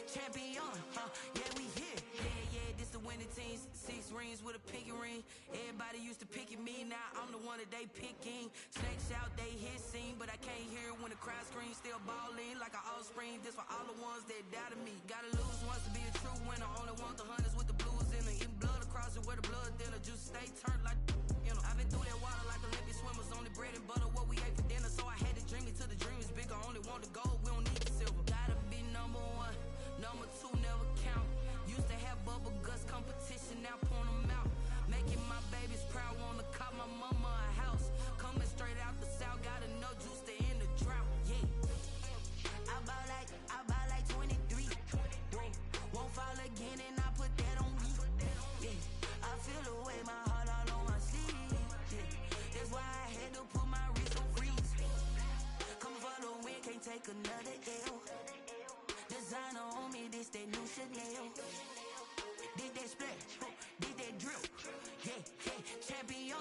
champion, yeah, we here. Yeah, this the winning teams. 6 rings with a pinky ring. Everybody used to picking me, now I'm the one that they picking. Snakes out, they hissing, but I can't hear when the crowd screams. Still balling like an offspring. This for all the ones that doubted me. Gotta lose once to be a true winner. Only want the hunters with the blues in it. Eating blood across it where the blood thinner. Juice stay turned like, you know. I've been through that water like Olympic swimmers. Only bread and butter what we ate for dinner. So I had to dream it till the dream is bigger. Only want the gold, we don't need the silver. Gotta be number 1, number 2 never count. Used to have bubble guts competition, now point them out. Making my babies proud, wanna cop my mama a house. Coming straight out the south, got enough juice to end the drought. Yeah, I bought like 23. Won't fall again, and I put that on me. Yeah, I feel the way, my heart all on my sleeve. Yeah, that's why I had to put my wrist on freeze. Coming for the win, can't take another L. Designer on me, this that new Chanel. Did that splash, did that drip. Yeah, champion,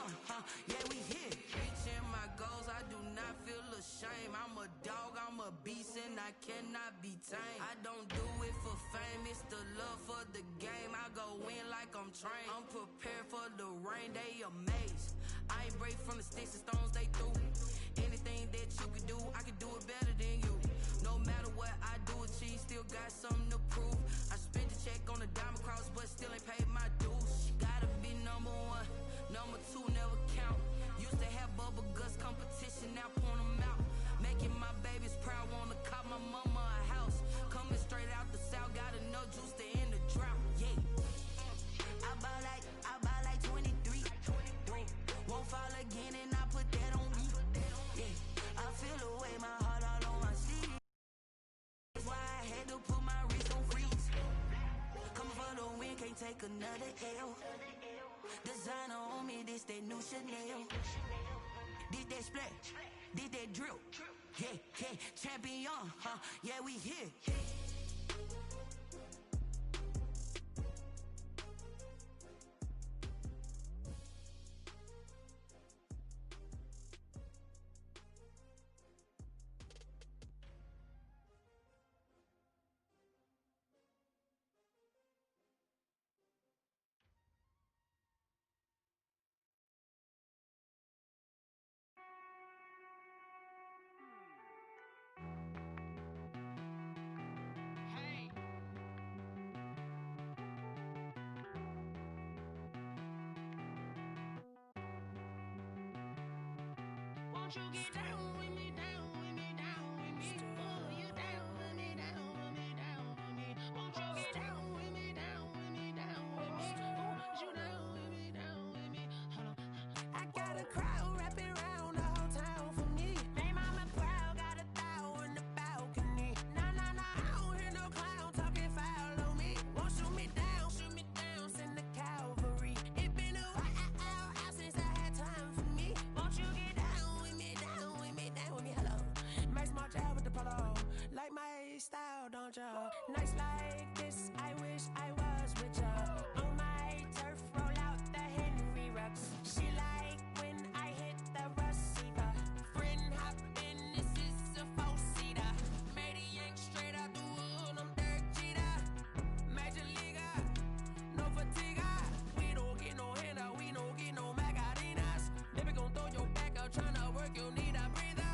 yeah, we here. Reaching my goals, I do not feel ashamed. I'm a dog, I'm a beast, and I cannot be tamed. I don't do it for fame, it's the love for the game. I go in like I'm trained. I'm prepared for the rain, they amazed. I ain't break from the sticks and stones they threw. Anything that you could do, I could do it better than you. No matter what I do, achieve, still got something to prove. I spent the check on the diamond cross, but still ain't paid my dues. Gotta be number 1, number 2 never count. Used to have bubble guts competition, now point them out. Making my babies proud, wanna cop my mama a house. Coming straight out the south, got enough juice to end the drought. Yeah, I bought like 23. Won't fall again, and I put that on me. Yeah, I feel the way, my heart all on my sleeve. That's why I had to put my wrist on freeze. Coming for the win, can't take another L. Designer on me, this that new Chanel. Did that splash, did that drip. Yeah, champion, yeah, we here. Won't you get down with me, down with me, down with me? Oh, you down with me, down with me, down with me. Won't you get down with me, down with me, down with me? Oh, you down with me, down with me? Hold on. I got a crowd wrapping around the whole town for me. Made mama proud, got a thou in the balcony. Nah, I don't hear no clown talking foul on me. Won't shoot me down, send the cavalry. It been a while since I had time for me. Won't you get down with me, down with me, down with me? Hello. Max March out with the polo. Like my style, don't ya? Nights like this, I wish I was with ya. On my turf, roll out the Henry Rux. She like when I hit the receiver. Friend hop in, this is a four-seater. Made a yank straight out the wood, I'm Derek Jeter. Major leaguer, no fatigue. We don't get no handout, we don't get no Macarinas. Baby gon' throw your back out, tryna work, you need a breather.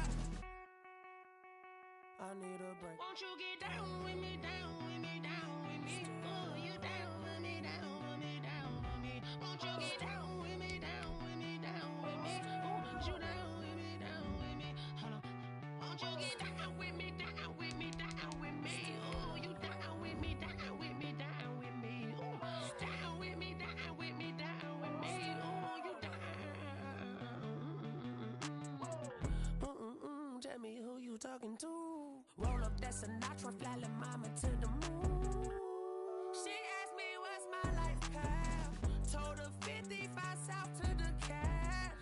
I need a break. Won't you get down with me, down with me, down with me? Oh, you down with me, down with me, down with me? Won't you get down with me, down with me, down with me? Oh, you down with me, down with me? Hold on. Won't you get down with me, down with me, down with me? Oh, you down with me, down with me, down with me? Oh, down with me, down with me, down with me? Oh, you down. Tell me who you talking to. Roll up that Sinatra, fly la mama to the moon. She asked me what's my life path. Told her 55 south to the cash.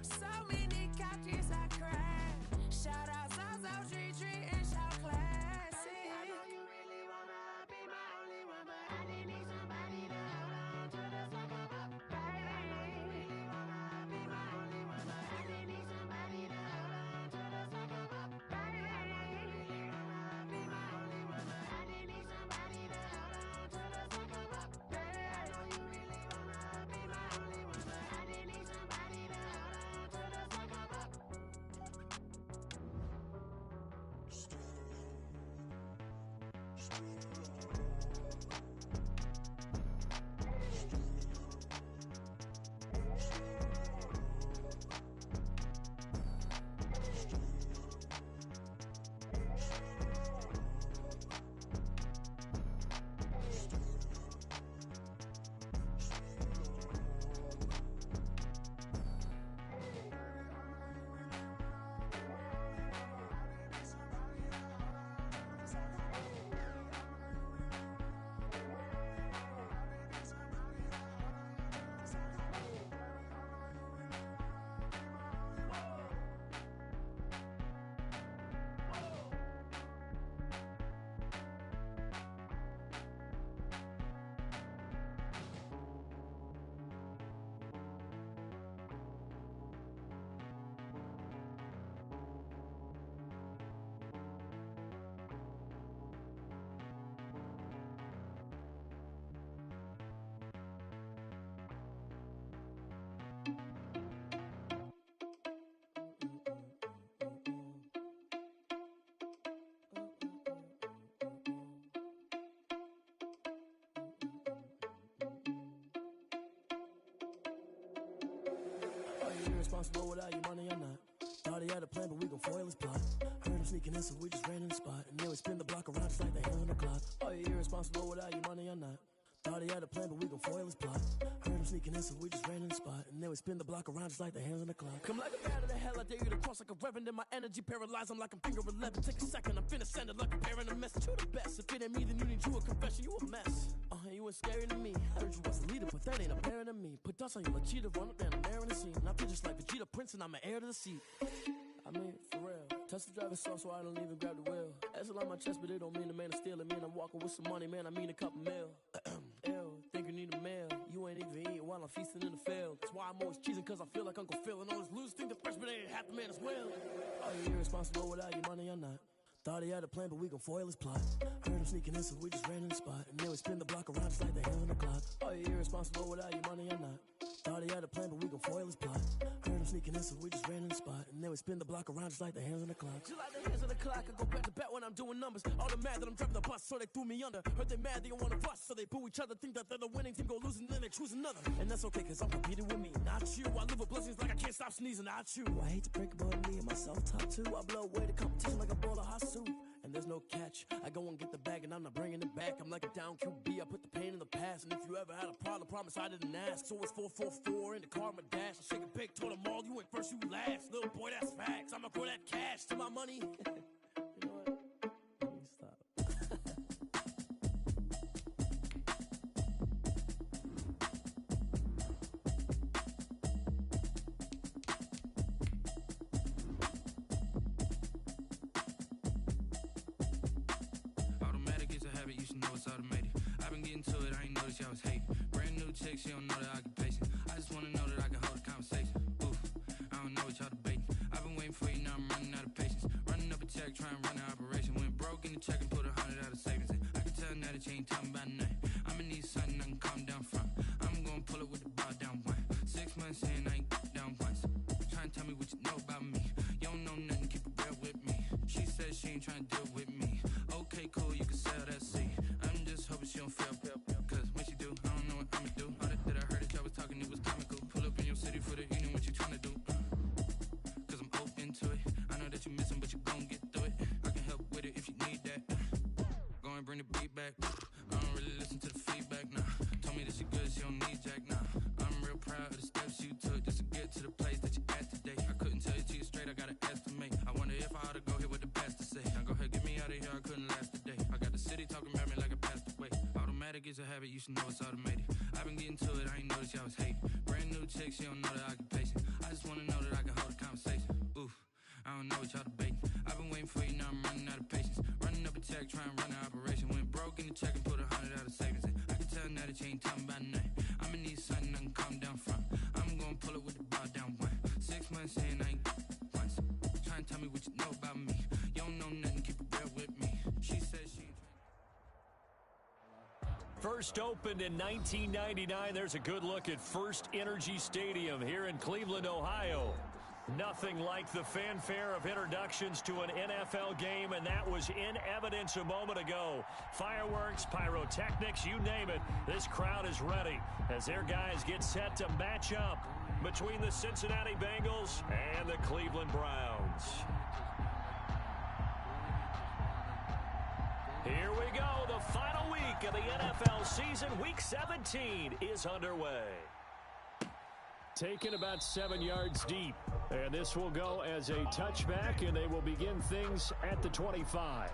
So many couches I crashed. Shout out South Tree and shout classic. I know you really wanna be my only one, but I didn't need somebody to hold on to the sucker up, baby. I know you really wanna be my only one, but I didn't need somebody to hold on to the sucker up, baby. I know you really wanna be my only one, but I didn't need Irresponsible without your money or not. Thought he had a plan, but we gon' foil his plot. Heard him sneaking in, so we just ran in the spot. And then we spin the block around just like the hands on the clock. Are you irresponsible without your money or not? Thought he had a plan, but we gon' foil his plot. Heard him sneaking in, so we just ran in the spot. And then we spin the block around just like the hands on the clock. Come like a bat of the hell, I dare you to cross like a reverend. In my energy paralyzed, I'm like I'm finger 11. Take a second, I'm finna send it like a parent a message. You the best, if it ain't me, then you need you a confession. You a mess. You ain't scary to me. Heard you was the leader, but that ain't apparent to me. Put dust on you like cheetah, run up down the air in the scene. I feel just like Vegeta Prince, and I'm an heir to the seat. I mean, for real. Touch the driver's soft, so I don't even grab the wheel. Asshole on my chest, but it don't mean the man is stealing. Man, I'm walking with some money, man, I mean a couple mil. Ew, think you need a meal. You ain't even eating while I'm feasting in the field. That's why I'm always cheesing, cause I feel like Uncle Phil. And all this loose think the freshman ain't half the man as well. Are you irresponsible without your money or not? Thought he had a plan, but we gon' foil his plot. Heard him sneaking in, so we just ran in the spot. And then we spin the block around just like the hands on the clock. Are you irresponsible without your money or not? Thought he had a plan, but we gon' foil his plot. Heard him sneaking in, so we just ran in the spot. And then we spin the block around just like the hands on the clock. Just like the hands on the clock, I go back to back when I'm doing numbers. All the mad that I'm driving the bus, so they threw me under. Heard they mad, they don't wanna bust, so they boo each other. Think that they're the winning team, go losing, then they choose another. And that's okay, cause I'm competing with me, not you. I live with blessings like I can't stop sneezing, not you. I hate to break about me and my self-talk too. I blow away the competition like a bowl of hot soup. And there's no catch. I go and get the bag and I'm not bringing it back. I'm like a down QB, I put the pain in the past. And if you ever had a problem, promise I didn't ask. So it's 444 in the car, my dash. I shake a big, told them all, you went first, you last. Little boy, that's facts. I'ma grow that cash to my money. You know what? Let me stop. You should know it's automated. I've been getting to it, I ain't noticed y'all was hating. Brand new chick, she don't know the occupation. I just wanna know that I can hold a conversation. Oof, I don't know what y'all debating. I've been waiting for you, now I'm running out of patience. Running up a check, trying to run an operation. Went broke in the check and put 100 out of savings in. I can tell now that you ain't talking about nothing. I'ma need something I can calm down from. I'm gonna pull it with the bar down one. 6 months in, I ain't down once. Trying to tell me what you know about me. You don't know nothing, keep it real with me. She said she ain't trying to deal with me. Okay, cool, you can sell that seat. I'm just hoping she don't fail. Cause when she do, I don't know what I'ma do. All that I heard that y'all was talking, it was comical. Pull up in your city for the evening, what you trying to do? Cause I'm open to it. I know that you missing, but you gon' get through it. I can help with it if you need that. Go and bring the beat back. I don't really listen to the feedback, nah. Told me that she good, she don't need jack, nah. I'm real proud of the steps you took just to get to the place that you at today. I couldn't tell you to you straight, I gotta estimate. I wonder if I ought to go here with the best to say. Now go ahead, get me out of here, I couldn't last a day. I got the city talking about me like I passed away. Automatic is a habit, you should know it's automated. I've been getting to it, I ain't noticed y'all was hating. Brand new chick, she don't know the occupation. I just wanna know that I can hold a conversation. Oof, I don't know what y'all debating. I've been waiting for you, now I'm running out of patience. Running up a check, trying to run an operation. Went broke in the check and put 100 out of savings in. I can tell now that you ain't talking about nothing. I'ma need something I can calm down from. I'm gonna pull it with the bar down one. 6 months in, I ain't once. Trying to tell me what you know about me. You don't know nothing, keep it real with me. She said she ain't First opened in 1999. There's a good look at First Energy Stadium here in Cleveland, Ohio. Nothing like the fanfare of introductions to an NFL game, and that was in evidence a moment ago. Fireworks, pyrotechnics, you name it. This crowd is ready as their guys get set to match up between the Cincinnati Bengals and the Cleveland Browns. Here we go. The final week of the NFL season. Week 17 is underway. Taken about 7 yards deep. And this will go as a touchback, and they will begin things at the 25.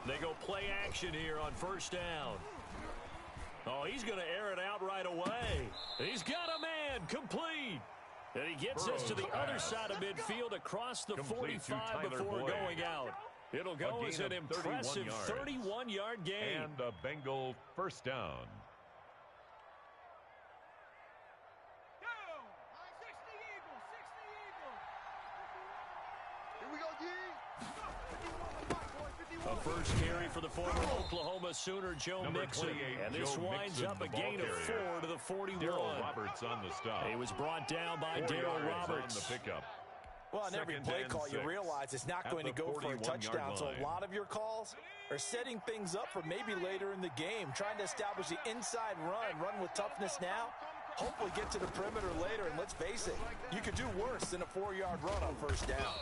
They go play action here on first down. Oh, he's going to air it out right away. He's got a man complete. And he gets us to the other side of midfield across the 45 before going out. It'll go as an impressive 31-yard gain. And a Bengal first down. A first carry for the former Oklahoma Sooner, Joe Mixon. And this winds up a gain of 4 to the 41. Darryl Roberts on the stop. He was brought down by Darryl Roberts. On the pickup. Well, on every play call, you realize it's not going to go for a touchdown. So a lot of your calls are setting things up for maybe later in the game, trying to establish the inside run with toughness now, hopefully get to the perimeter later. And let's face it, you could do worse than a 4-yard run on first down.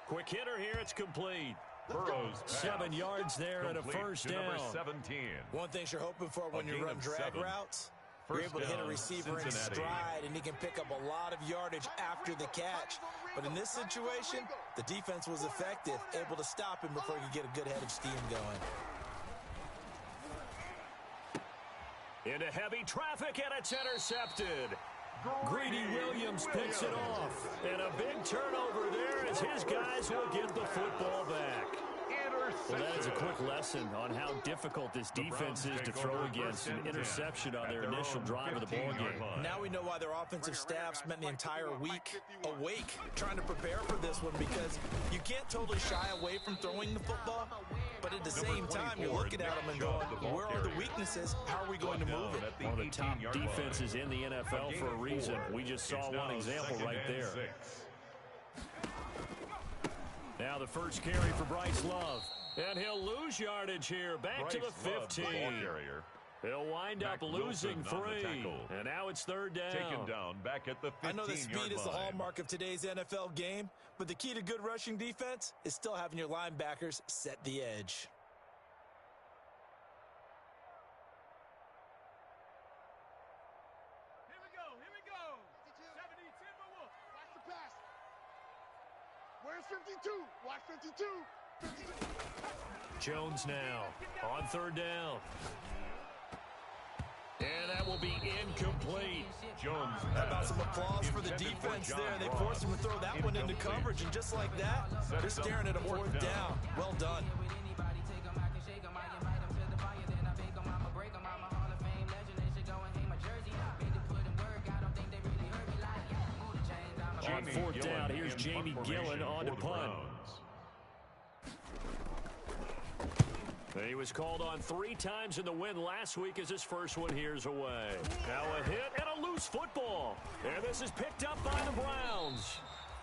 Quick hitter here, it's complete. Burrows 7 yards there and a first down. Number 17. One thing you're hoping for when you run drag routes, you're able to hit a receiver in stride, and he can pick up a lot of yardage after the catch. But in this situation, the defense was effective, able to stop him before he could get a good head of steam going. Into heavy traffic, and it's intercepted. Greedy Williams picks it off. And a big turnover there as his guys will get the football back. Well, that is a quick lesson on how difficult this defense is to throw against an interception on their initial drive of the ballgame. Now we know why their offensive staff spent the entire week awake trying to prepare for this one, because you can't totally shy away from throwing the football, but at the same time, you're looking at them and going, where are the weaknesses? How are we going to move it? One of the top defenses in the NFL for a reason. We just saw one example right there. Now the first carry for Bryce Love. And he'll lose yardage here. Back to the 15. He'll wind up losing 3. And now it's third down. Taken down back at the 15-yard line. I know the speed is the hallmark of today's NFL game, but the key to good rushing defense is still having your linebackers set the edge. Here we go. 70 Timberwolves. Watch the pass. Where's 52? Watch 52. Jones now on third down. And that will be incomplete. Jones. How about some applause for the defense there? They forced him to throw that one into coverage, and just like that, they're staring at a fourth down. Well done. On fourth down, here's Jamie Gillen on to punt. He was called on 3 times in the win last week as his first one here's away. Now a hit and a loose football. And this is picked up by the Browns.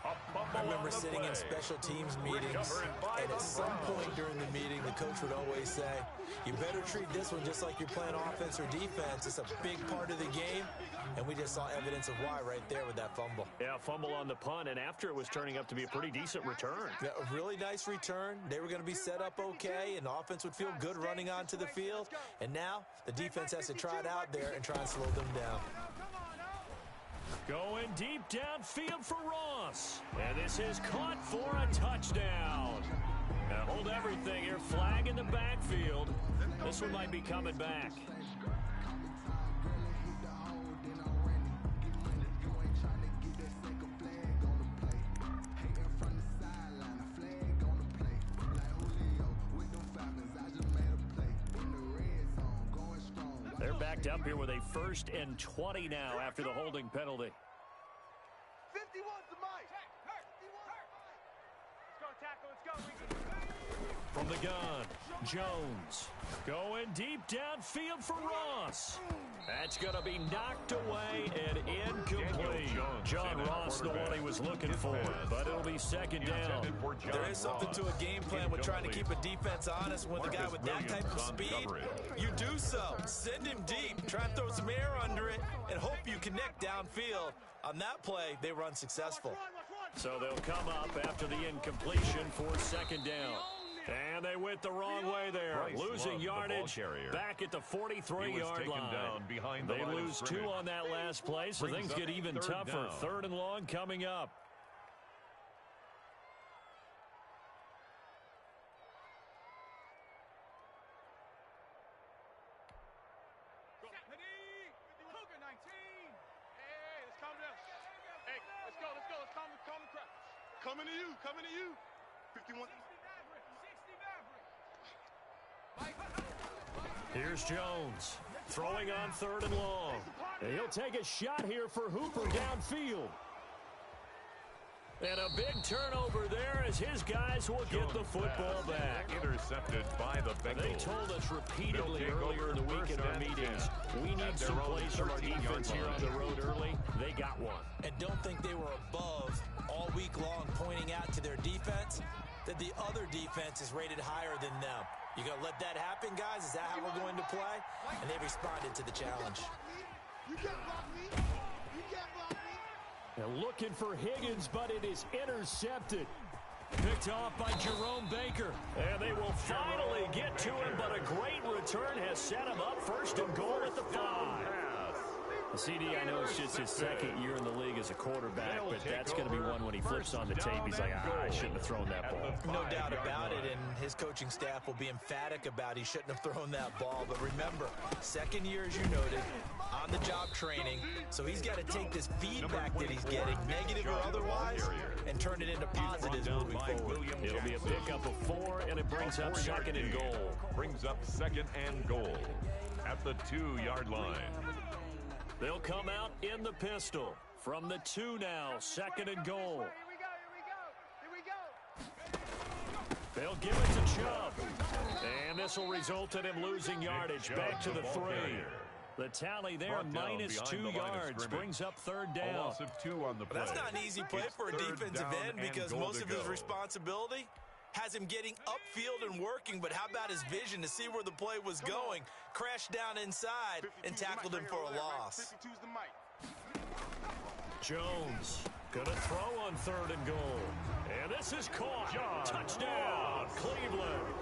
I remember sitting in special teams meetings, and at some point during the meeting, the coach would always say, you better treat this one just like you're playing offense or defense. It's a big part of the game, and we just saw evidence of why right there with that fumble. Yeah, fumble on the punt, and after it was turning up to be a pretty decent return. Yeah, a really nice return. They were going to be set up okay, and the offense would feel good running onto the field. And now the defense has to try it out there and try and slow them down. Going deep downfield for Ross. And this is caught for a touchdown. Now hold everything here. Flag in the backfield. This one might be coming back. They're backed up here with a 1st and 20 now after the holding penalty. 51's the mic. Let's go, tackle. Let's go. From the gun, Jones going deep downfield for Ross. That's going to be knocked away and incomplete. John Ross, the one he was looking for, but it'll be 2nd down. There is something to a game plan with trying to keep a defense honest. With a guy with that type of speed, you do so. Send him deep. Try and throw some air under it and hope you connect downfield. On that play, they were unsuccessful. So they'll come up after the incompletion for 2nd down. And they went the wrong way there. Losing yardage back at the 43-yard line. They lose 2 on that last play, so things get even tougher. 3rd and long coming up. Coming to you. 51. Here's Jones throwing on 3rd and long. And he'll take a shot here for Hooper downfield. And a big turnover there as his guys will get the football back. Intercepted by the Bengals. They told us repeatedly earlier in the week in our meetings, we need some plays from our defense here on the road early. They got one. And don't think they were above all week long pointing out to their defense that the other defense is rated higher than them. You going to let that happen, guys? Is that how we're going to play? And they responded to the challenge. You can't block me. You can't block me. They're looking for Higgins, but it is intercepted. Picked off by Jerome Baker. And they will finally get to him, but a great return has set him up 1st and goal at the 5. The CD, I know it's just his 2nd year in the league as a quarterback, but that's going to be one when he flips on the tape, he's like, I shouldn't have thrown that ball. No doubt about it, and his coaching staff will be emphatic about he shouldn't have thrown that ball. But remember, 2nd year, as you noted, on-the-job training, so he's got to take this feedback that he's getting, negative or otherwise, and turn it into positives moving forward. It'll be a pickup of 4, and it brings up 2nd and goal. Brings up 2nd and goal at the 2-yard line. They'll come out in the pistol from the 2 now, 2nd and goal. Here we go. They'll give it to Chubb. And this will result in him losing yardage back to the 3. The tally there, -2 yards, brings up 3rd down. A loss of 2 on the play. That's not an easy play for a defensive end because most of his responsibility has him getting upfield and working, but how about his vision to see where the play was going? Crashed down inside and tackled him for a loss. 52's the mic. Jones gonna throw on 3rd and goal. And this is caught. Touchdown, Cleveland.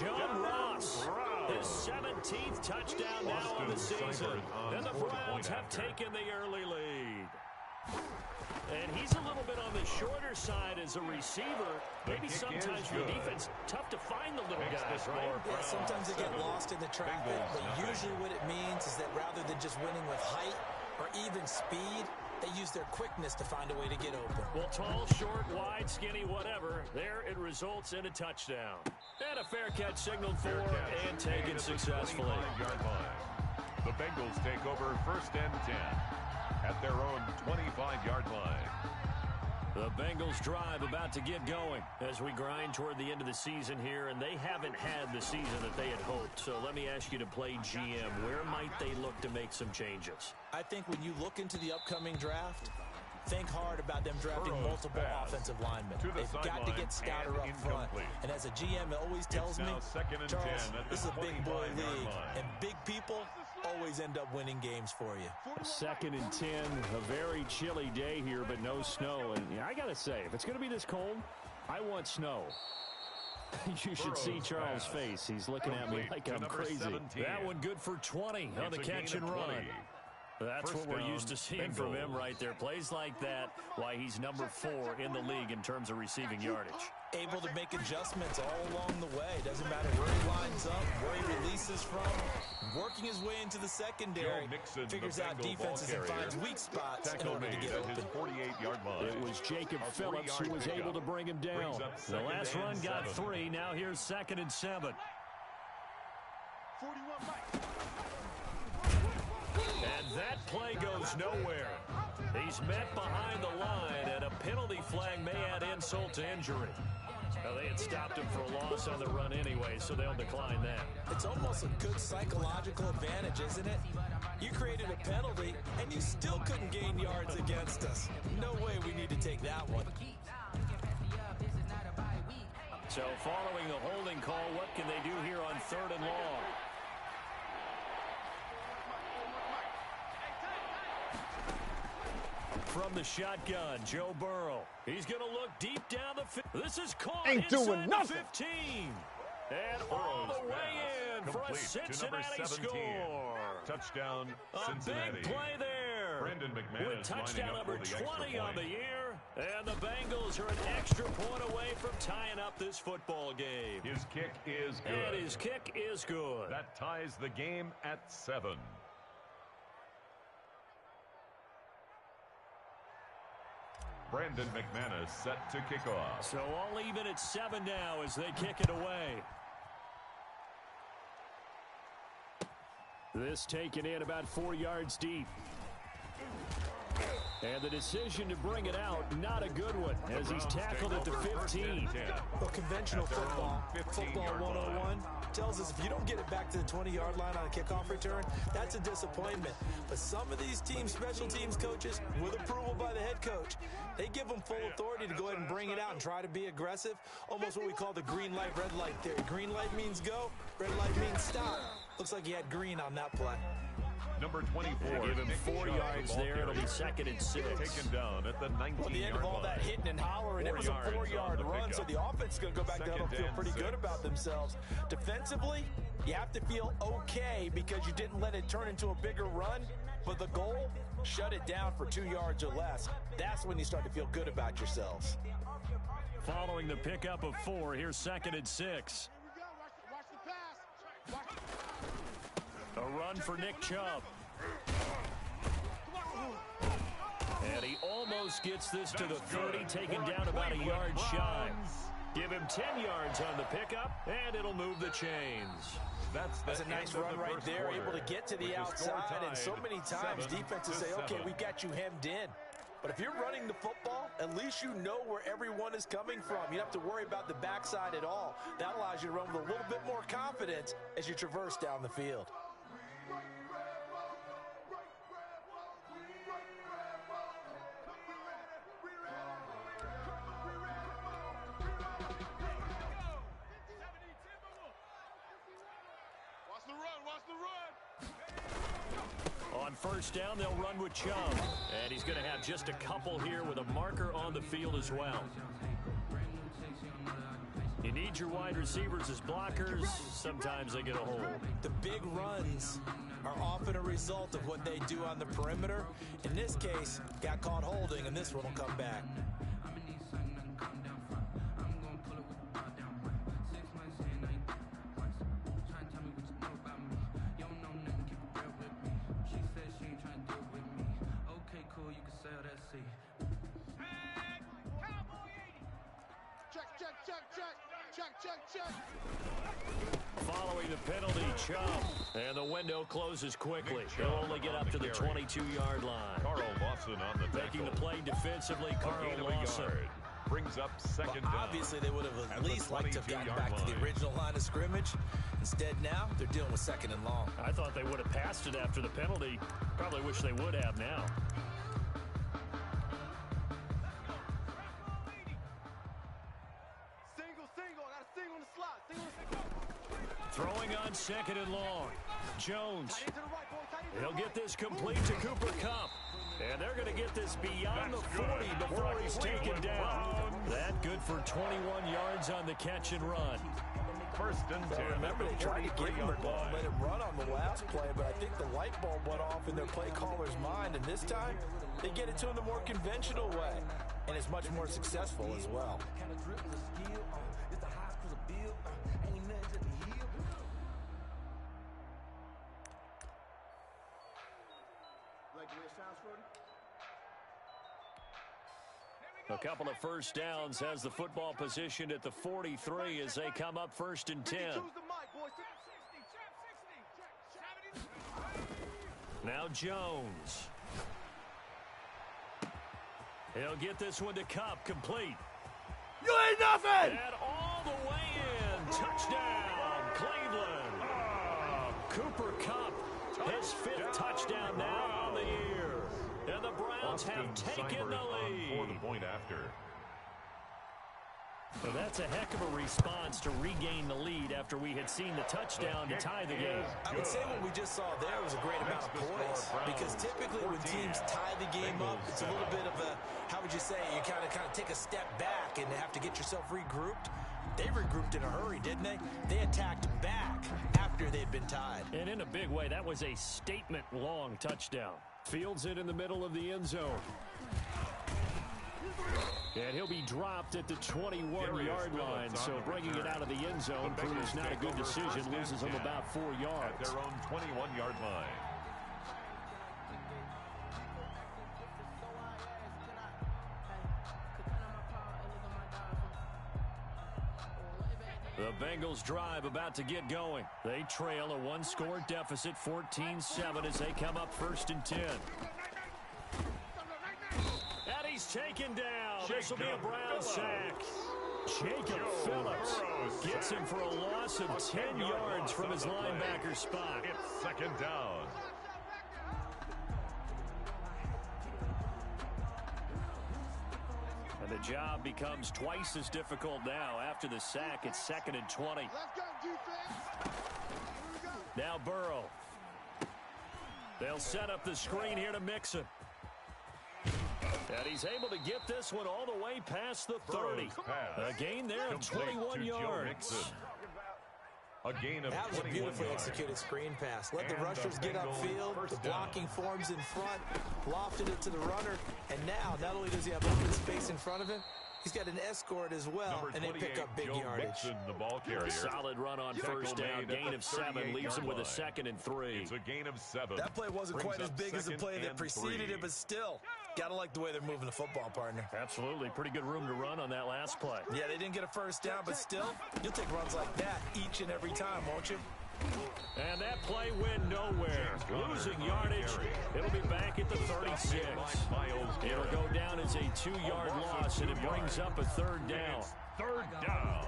John Ross, his 17th touchdown now on the season. And the Browns have taken the early lead. And he's a little bit on the shorter side as a receiver. Maybe sometimes for the defense, tough to find the little guys, right? Yeah, sometimes they get lost in the traffic, but usually what it means is that rather than just winning with height or even speed, they use their quickness to find a way to get open. Well, tall, short, wide, skinny, whatever, there it results in a touchdown. And a fair catch signaled for and taken successfully. The Bengals take over 1st and 10 at their own 25-yard line. The Bengals drive about to get going as we grind toward the end of the season here, and they haven't had the season that they had hoped. So let me ask you to play GM. Where might they look to make some changes? I think when you look into the upcoming draft, think hard about them drafting multiple offensive linemen. They've got to get stouter up front. And as a GM, it always tells me, Charles, this is a big boy league, and big people always end up winning games for you. 2nd and 10, a very chilly day here, but no snow. And I got to say, if it's going to be this cold, I want snow. You should see Charles' face. He's looking at me like I'm crazy. 17. That one good for 20 on the catch and run. That's what we're used to seeing from him right there. Plays like that, why he's number 4 in the league in terms of receiving yardage. Able to make adjustments all along the way. Doesn't matter where he lines up, where he releases from. Working his way into the secondary. Figures out defenses and finds weak spots in order to get open. 48-yard line. It was Jacob Phillips who was able to bring him down. The last run got 3. Now here's 2nd and 7. 41 Mike. And that play goes nowhere. He's met behind the line, and a penalty flag may add insult to injury. Well, they had stopped him for a loss on the run anyway, so they'll decline that. It's almost a good psychological advantage, isn't it? You created a penalty, and you still couldn't gain yards against us. No way we need to take that one. So following the holding call, what can they do here on 3rd and long? From the shotgun, Joe Burrow. He's going to look deep down the field. This is caught inside the 15. And all the way in for a Cincinnati score. Touchdown, Cincinnati. A big play there. Brandon McManus with touchdown number 20 on the year. And the Bengals are an extra point away from tying up this football game. His kick is good. And his kick is good. That ties the game at 7. Brandon McManus set to kick off. So all even at 7 now as they kick it away. This taken in about 4 yards deep. And the decision to bring it out, not a good one, as he's tackled at the 15. Well, conventional football 101, tells us if you don't get it back to the 20-yard line on a kickoff return, that's a disappointment. But some of these teams, special teams coaches, with approval by the head coach, they give them full authority to go ahead and bring it out and try to be aggressive. Almost what we call the green light, red light theory. Green light means go, red light means stop. Looks like he had green on that play. Number 24. Give him 4 yards there. It'll be 2nd and 6. Taken down at the 19-yard line. Well, the end of all that hitting and hollering, it was a 4-yard run, so the offense is going to go back to huddle, feel pretty good about themselves. Defensively, you have to feel okay because you didn't let it turn into a bigger run, but the goal, shut it down for 2 yards or less. That's when you start to feel good about yourselves. Following the pickup of 4, here's 2nd and 6. Here we go. Watch the pass. Watch. A run for Nick Chubb. And he almost gets this to the 30, taken down about a yard shy. Give him 10 yards on the pickup, and it'll move the chains. That's a nice run right there, able to get to the outside, and so many times defenses say, okay, we got you hemmed in. But if you're running the football, at least you know where everyone is coming from. You don't have to worry about the backside at all. That allows you to run with a little bit more confidence as you traverse down the field. Watch the run. On first down, they'll run with Chubb. And he's going to have just a couple here with a marker on the field as well. You need your wide receivers as blockers. Sometimes they get a hold. The big runs are often a result of what they do on the perimeter. In this case, got caught holding, and this one will come back. Check. Following the penalty, Chubb. And the window closes quickly. They'll only get up to the 22-yard line. Carl Lawson on the tackle. Making the play defensively, Carl Lawson. Brings up second down. Obviously, they would have at least liked to have gotten back to the original line of scrimmage. Instead, now, they're dealing with 2nd and long. I thought they would have passed it after the penalty. Probably wish they would have now. second and long. Jones. He'll get this complete to Cooper Kupp. And they're going to get this beyond the 40 before he's taken down. That good for 21 yards on the catch and run. First and 10. Remember, they tried to give him the ball, let him run on the last play, but I think the light bulb went off in their play caller's mind, and this time they get it to him the more conventional way, and it's much more successful as well. A couple of first downs has the football positioned at the 43 as they come up first and 10. Now Jones. He'll get this one to Kupp, complete. You ain't nothing! And all the way in. Touchdown, Cleveland. Cooper Kupp, his 5th touchdown now on the year. And the Browns have taken the lead. For the point after. Well, that's a heck of a response to regain the lead after we had seen the touchdown to tie the game. I would say what we just saw there was a great amount of poise, because typically when teams tie the game up, it's a little bit of a, how would you say, you kind of take a step back and have to get yourself regrouped. They regrouped in a hurry, didn't they? They attacked back after they'd been tied. And in a big way, that was a statement-long touchdown. Fields it in the middle of the end zone. And he'll be dropped at the 21-yard line, so bringing it out of the end zone proves not a good decision, loses them about 4 yards. At their own 21-yard line. The Bengals drive about to get going. They trail a one-score deficit, 14-7, as they come up first and 10. And he's taken down. This will be a Brown sack. Jacob Phillips gets him for a loss of 10 yards from his linebacker spot. It's second down. And the job becomes twice as difficult now. After the sack, it's 2nd and 20. Now Burrow. They'll set up the screen here to Mixon. And he's able to get this one all the way past the 30. A gain there of 21 yards. A gain of that was a beautifully executed screen pass. Let the rushers get upfield. The blocking forms in front. Lofted it to the runner. And now, not only does he have open space in front of him, he's got an escort as well, and they pick up big yardage. The ball carrier. Solid run on first down. Gain of 7 leaves him with a 2nd and 3. It's a gain of 7. That play wasn't quite as big as the play that preceded it, but still, gotta like the way they're moving the football, partner. Absolutely. Pretty good room to run on that last play. Yeah, they didn't get a first down, but still, you'll take runs like that each and every time, won't you? And that play went nowhere. Losing yardage. It'll be back at the 36. It'll go down as a 2-yard loss, and it brings up a 3rd down. Third down.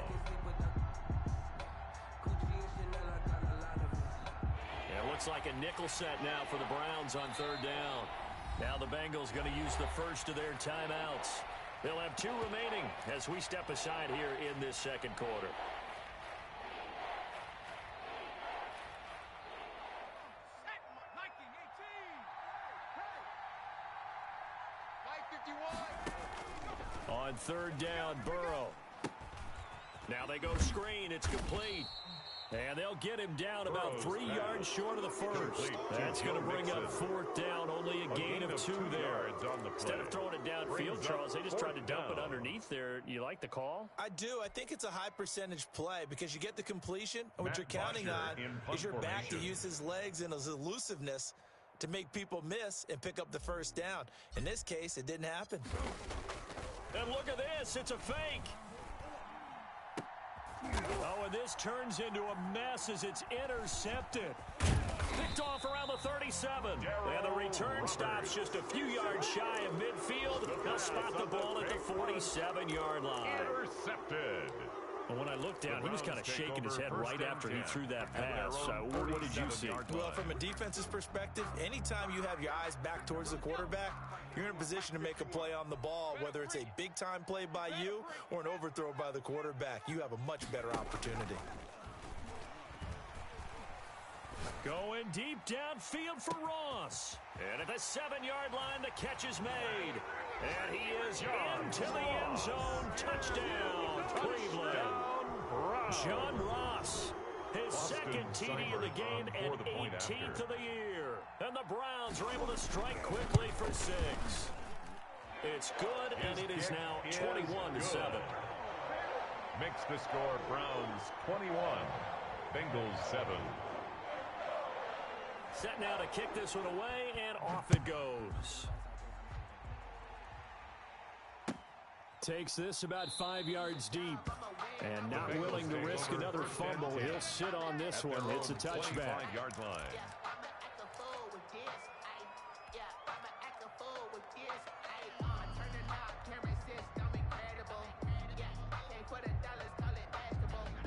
It looks like a nickel set now for the Browns on 3rd down. Now the Bengals going to use the first of their timeouts. They'll have 2 remaining as we step aside here in this second quarter. On 3rd down, Burrow. Now they go screen. It's complete. And they'll get him down about 3 yards short of the first. That's going to bring up 4th down. Only a gain of 2 there. Instead of throwing it downfield, Charles, they just tried to dump it underneath there. You like the call? I do. I think it's a high percentage play because you get the completion, and what you're counting on is your back to use his legs and his elusiveness to make people miss and pick up the first down. In this case, it didn't happen. And look at this. It's a fake. Oh, and this turns into a mess as it's intercepted. Picked off around the 37. And the return stops just a few yards shy of midfield. They'll spot the ball at the 47-yard line. Intercepted. Well, when I looked down, he was kind of shaking his head right after he threw that pass. What did you see? Well, from a defense's perspective, anytime you have your eyes back towards the quarterback, you're in a position to make a play on the ball, whether it's a big-time play by you or an overthrow by the quarterback. You have a much better opportunity. Going deep downfield for Ross. And at the 7-yard line, the catch is made. And he is into the end zone. Touchdown, Cleveland. John Ross, his second TD of the game and 18th of the year. And the Browns are able to strike quickly for 6. It's good, and it is now 21-7. Makes the score Browns 21, Bengals 7. Set now to kick this one away, and off it goes. Takes this about 5 yards deep. And not willing to risk another fumble. He'll sit on this one. It's a touchback. 25-yard line.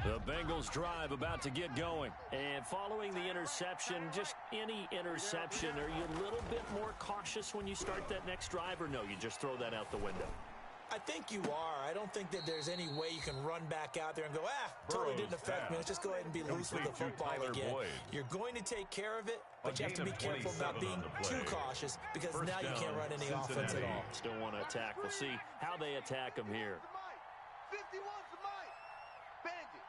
The Bengals drive about to get going. And following the interception, just any interception, are you a little bit more cautious when you start that next drive, or no, you just throw that out the window? I think you are. I don't think that there's any way you can run back out there and go, totally didn't affect me. Let's just go ahead and be loose with the football again. You're going to take care of it, but you have to be careful about being too cautious because now you can't run any offense at all. Still want to attack. We'll see how they attack him here. 51 for Mike. Bandit.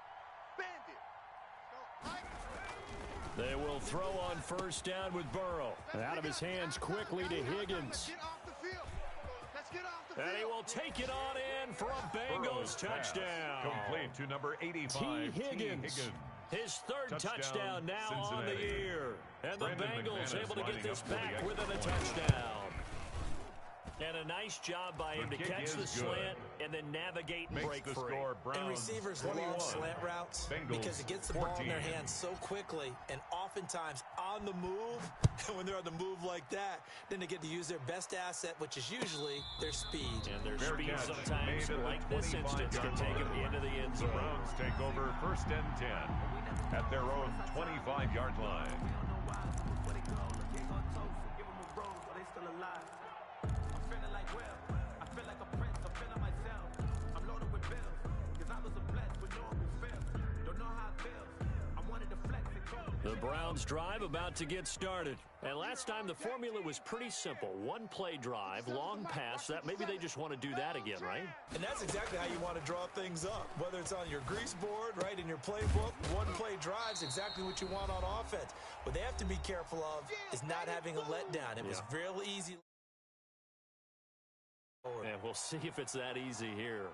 They will throw on first down with Burrow. Out of his hands quickly to Higgins. And he will take it on in for a Bengals touchdown. Complete to number 85, T. Higgins. His third touchdown now on the year. And the Bengals able to get this back within a touchdown. And a nice job by him to catch the slant and then navigate and break free. And receivers love slant routes because it gets the ball in their hands so quickly and oftentimes on the move. And when they're on the move like that, then they get to use their best asset, which is usually their speed. And their speed sometimes, like this instance, can take them into the end zone. The Browns take over first and 10 at their own 25-yard line. The Browns drive about to get started. And last time the formula was pretty simple. One play drive, long pass. That maybe they just want to do that again, right? And that's exactly how you want to draw things up. Whether it's on your grease board, right, in your playbook, one play drive's exactly what you want on offense. What they have to be careful of is not having a letdown. It was real easy. And we'll see if it's that easy here.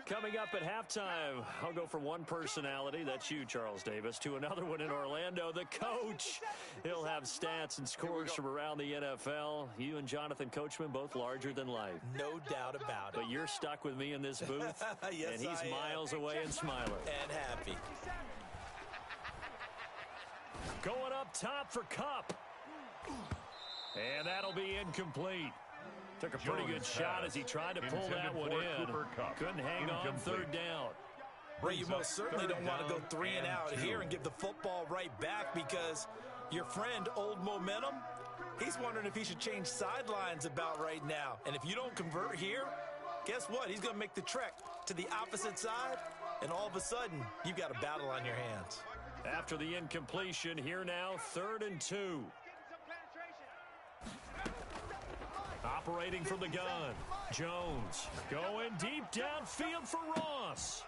Coming up at halftime, I'll go from one personality, that's you, Charles Davis, to another one in Orlando, the coach. He'll have stats and scores from around the NFL. You and Jonathan Coachman, both larger than life. No doubt about it. But you're stuck with me in this booth, yes, and he's miles away and smiling. And happy. Going up top for Kupp. And that'll be incomplete. Took a pretty good shot as he tried to pull that one in. Couldn't hang on third down. Well, you most certainly don't want to go 3 and out here and give the football right back because your friend, Old Momentum, he's wondering if he should change sidelines about right now. And if you don't convert here, guess what? He's going to make the trek to the opposite side, and all of a sudden, you've got a battle on your hands. After the incompletion, here now, 3rd and 2. Operating from the gun, Jones going deep downfield for Ross.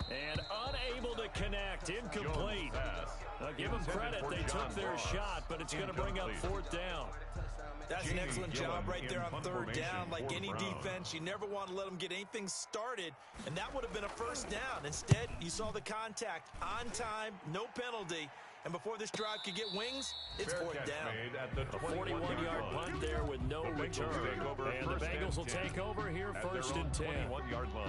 And unable to connect, incomplete. I'll give them credit, they took their shot, but it's going to bring up 4th down. That's an excellent job right there on 3rd down. Like any defense, you never want to let them get anything started, and that would have been a 1st down. Instead, you saw the contact on time, no penalty. And before this drive could get wings, it's 4th down. A 41-yard punt there with no return. And the Bengals will take over here 1st and 10. 21-yard line.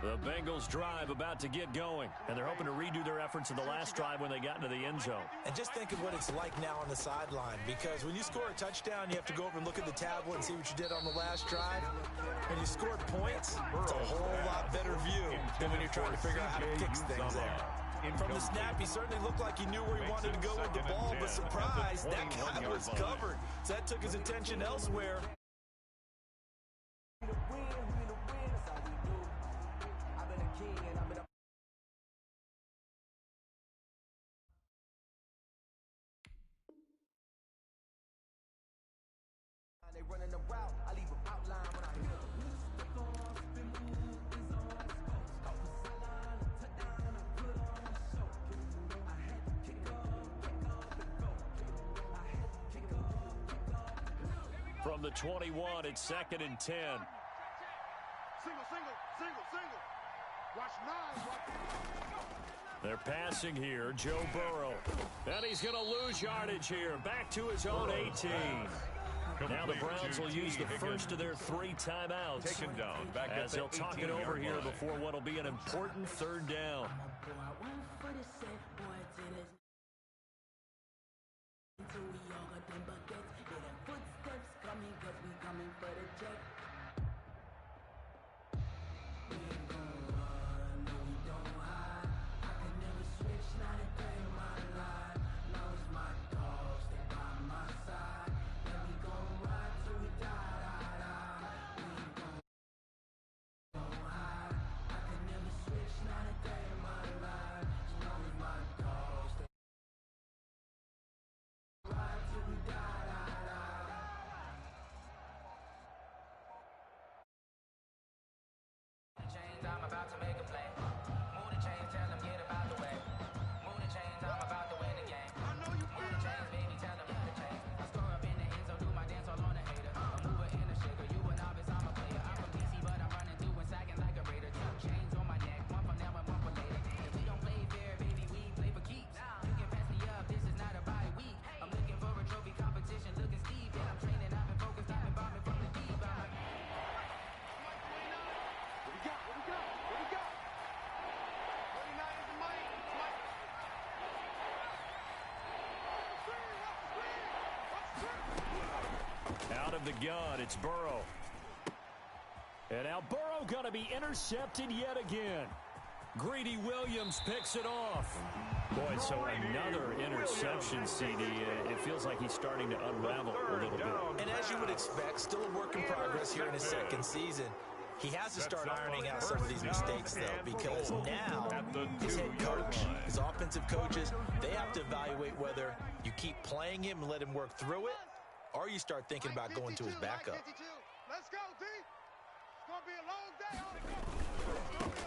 The Bengals drive about to get going, and they're hoping to redo their efforts in the last drive when they got into the end zone. And just think of what it's like now on the sideline, because when you score a touchdown, you have to go over and look at the tablet and see what you did on the last drive. When you scored points, it's a whole lot better view than when you're trying to figure out how to fix things there. From the snap, he certainly looked like he knew where he wanted to go with the ball, but surprise, that guy was covered. So that took his attention elsewhere. From the 21, it's 2nd and 10. Single. Watch 9. They're passing here, Joe Burrow. And he's going to lose yardage here. Back to his own 18. Now the Browns will use the first of their 3 timeouts as they'll talk it over here before what will be an important 3rd down. I'm about to make a play. Move the chains, tell them get about the way. Move the chains, I'm about to win the game. Move the chains, baby, tell them move the chains. I score up in the end zone, do my dance all on a hater. A mover in a shaker, you a novice, I'm a player. I'm from DC, but I'm running through and sagging like a raider. 2 chains on my neck, 1 for now and 1 for later. If we don't play fair, baby, we play for keeps. You can pass me up, this is not a bye week. I'm looking for a trophy competition, looking steep. And I'm training, I've been focused, I've been bombing from the deep. Out of the gun, it's Burrow. And now Burrow going to be intercepted yet again. Greedy Williams picks it off. Boy, so another interception, CD. It feels like he's starting to unravel a little bit. And as you would expect, still a work in progress here in his 2nd season. He has to start ironing out some of these mistakes, though, because now his head coach, his offensive coaches, they have to evaluate whether you keep playing him and let him work through it, or you start thinking about going to his backup. Let's go, D. It's going to be a long day.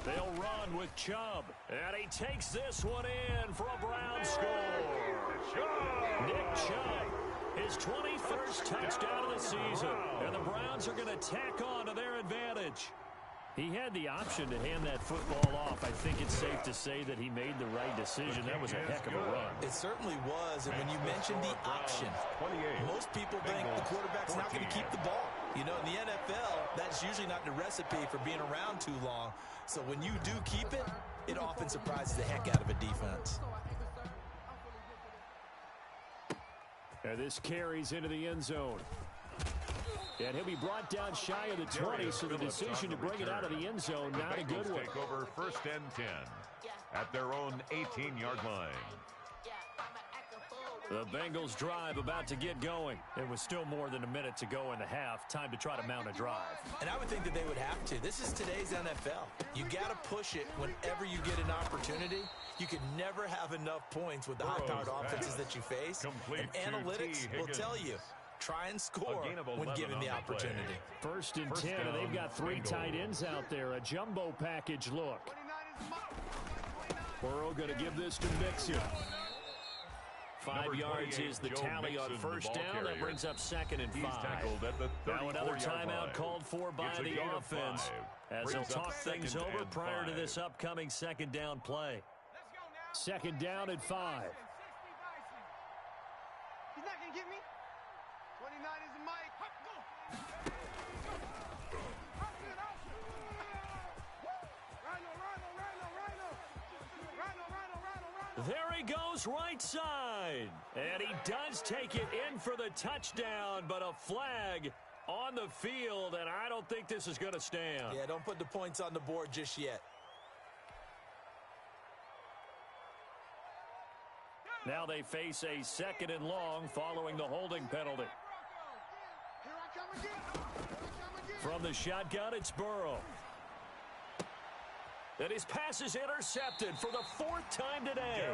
They'll run with Chubb. And he takes this one in for a Brown score. Nick Chubb, his 21st touchdown of the season. And the Browns are going to tack on to their advantage. He had the option to hand that football off. I think it's safe to say that he made the right decision. That was a heck of a run. It certainly was. And when you mentioned the option, most people think the quarterback's not going to keep the ball. You know, in the NFL, that's usually not the recipe for being around too long. So when you do keep it, it often surprises the heck out of a defense. And this carries into the end zone. And he'll be brought down shy of the 20, so the decision to bring it out of the end zone, not a good one. Take over 1st and 10 at their own 18-yard line. The Bengals drive about to get going. It was still more than a minute to go in the half. Time to try to mount a drive. And I would think that they would have to. This is today's NFL. You got to push it whenever you get an opportunity. You can never have enough points with the high-powered offenses that you face. And analytics will tell you. Try and score when given the opportunity. 1st and 10, and they've got 3 tight ends out there. A jumbo package look. Burrow going to give this to Mixon. 5 yards is the tally on 1st down. That brings up 2nd and 5. Now another timeout called for by the offense as they'll talk things over prior to this upcoming 2nd down play. 2nd down at 5. He's not going to get me. 29 is the mic. Go. Right There he goes right side. And he does take it in for the touchdown, but a flag on the field, and I don't think this is going to stand. Yeah, don't put the points on the board just yet. Now they face a 2nd and long following the holding penalty. Here I come again. From the shotgun, it's Burrow. And his pass is intercepted for the 4th time today.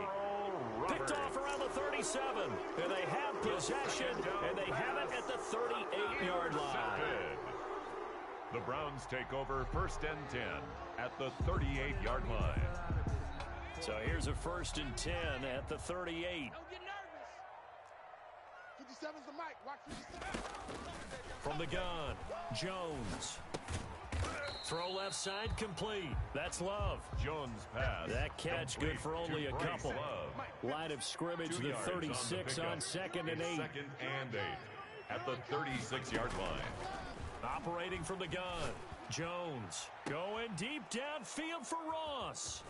Picked off around the 37. And they have possession, and they have it at the 38-yard line. The Browns take over 1st and 10 at the 38-yard line. So here's a 1st and 10 at the 38. Don't get nervous. 57's the mic. Watch 57. From the gun, Jones. Throw left side complete. That's Love. Jones pass. That catch good for only a couple. Line of scrimmage, the 36 on 2nd and 8. 2nd and 8 at the 36-yard line. Operating from the gun, Jones. Going deep downfield for Ross.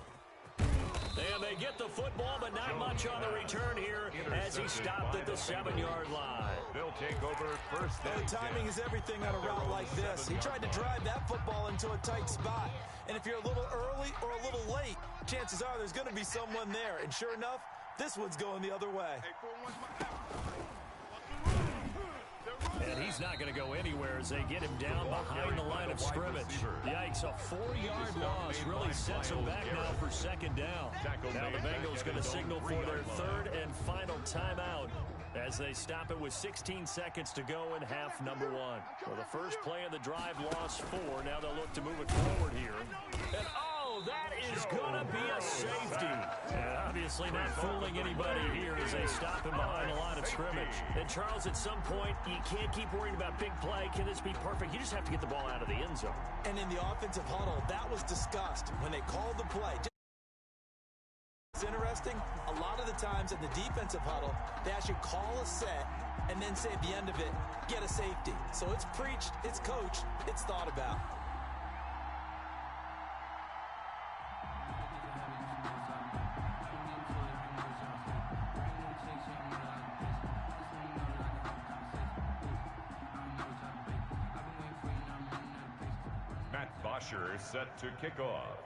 And they get the football, but not much on the return here as he stopped at the 7-yard line. They'll take over 1st and 10. Timing is everything on a route like this. He tried to drive that football into a tight spot. And if you're a little early or a little late, chances are there's going to be someone there. And sure enough, this one's going the other way. And he's not going to go anywhere as they get him down behind the line of scrimmage. Yikes, a 4-yard loss really sets them back now for 2nd down. Now the Bengals going to signal for their 3rd and final timeout as they stop it with 16 seconds to go in half number 1. Well, the first play of the drive lost 4. Now they'll look to move it forward here. And that is going to be a safety. And obviously not fooling anybody here as they stop him behind the line of scrimmage. And Charles, at some point, you can't keep worrying about big play. Can this be perfect? You just have to get the ball out of the end zone. And in the offensive huddle, that was discussed when they called the play. It's interesting, a lot of the times in the defensive huddle, they actually call a set and then say at the end of it, get a safety. So it's preached, it's coached, it's thought about. Matt Bosher is set to kick off.